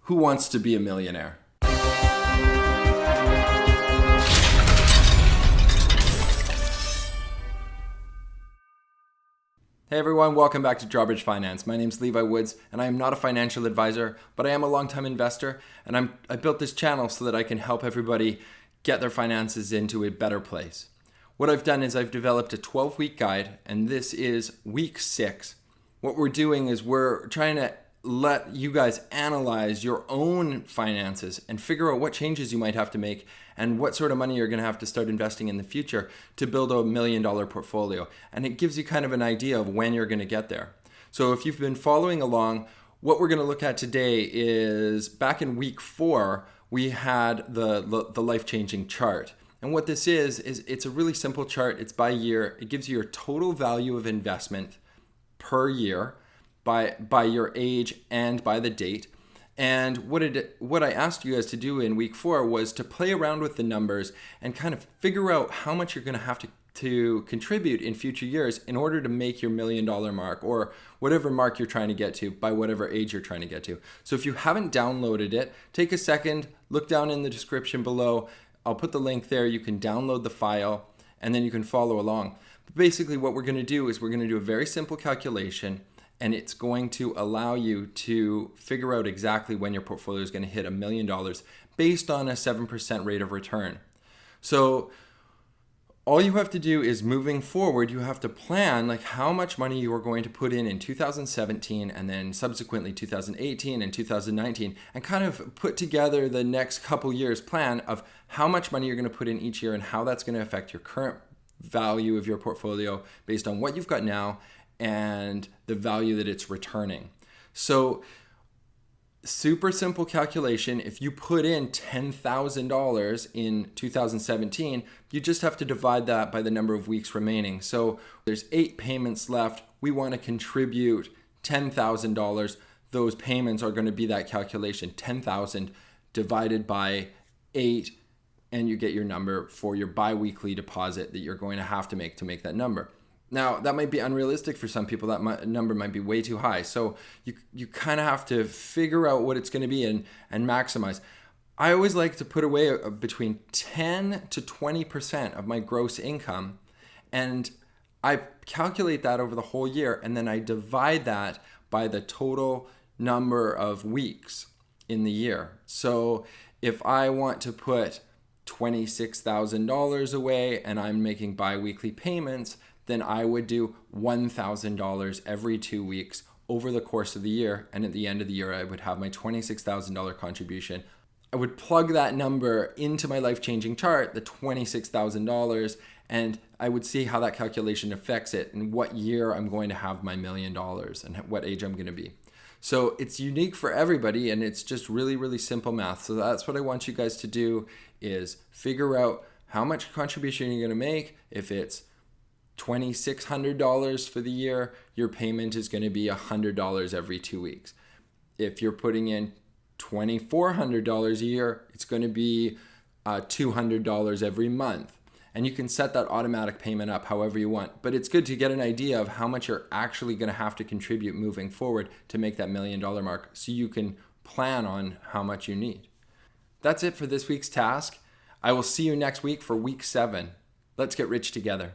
Who wants to be a millionaire? Hey everyone, welcome back to Drawbridge Finance. My name's Levi Woods, and I am not a financial advisor, but I am a long-time investor, and I built this channel so that I can help everybody get their finances into a better place. What I've done is I've developed a 12-week guide, and this is week 6. What we're doing is we're trying to let you guys analyze your own finances and figure out what changes you might have to make and what sort of money you're going to have to start investing in the future to build a $1 million portfolio. And it gives you kind of an idea of when you're going to get there. So if you've been following along, what we're going to look at today is back in week 4, we had the LifeChanging Chart. And what this is it's a really simple chart. It's by year. It gives you your total value of investment per year by your age and by the date. And what I asked you guys to do in week 4 was to play around with the numbers and kind of figure out how much you're going to have to contribute in future years in order to make your $1 million mark or whatever mark you're trying to get to by whatever age you're trying to get to. So if you haven't downloaded it, take a second, look down in the description below. I'll put the link there. You can download the file and then you can follow along. But basically what we're going to do is we're going to do a very simple calculation, and it's going to allow you to figure out exactly when your portfolio is going to hit $1 million based on a 7% rate of return. So all you have to do is, moving forward, you have to plan like how much money you are going to put in 2017 and then subsequently 2018 and 2019, and kind of put together the next couple years plan of how much money you're going to put in each year and how that's going to affect your current value of your portfolio based on what you've got now and the value that it's returning. So super simple calculation. If you put in $10,000 in 2017, you just have to divide that by the number of weeks remaining. So there's 8 payments left. We want to contribute $10,000. Those payments are going to be that calculation, 10,000 divided by 8, and you get your number for your biweekly deposit that you're going to have to make that number. Now, that might be unrealistic for some people. That number might be way too high. So you kind of have to figure out what it's going to be and maximize. I always like to put away between 10 to 20% of my gross income, and I calculate that over the whole year, and then I divide that by the total number of weeks in the year. So if I want to put $26,000 away and I'm making biweekly payments, then I would do $1,000 every 2 weeks over the course of the year. And at the end of the year, I would have my $26,000 contribution. I would plug that number into my life-changing chart, the $26,000, and I would see how that calculation affects it and what year I'm going to have my $1 million and what age I'm going to be. So it's unique for everybody, and it's just really, really simple math. So that's what I want you guys to do, is figure out how much contribution you're going to make. If it's $2,600 for the year, your payment is going to be $100 every 2 weeks. If you're putting in $2,400 a year, it's going to be $200 every month. And you can set that automatic payment up however you want. But it's good to get an idea of how much you're actually going to have to contribute moving forward to make that $1 million mark, so you can plan on how much you need. That's it for this week's task. I will see you next week for week 7. Let's get rich together.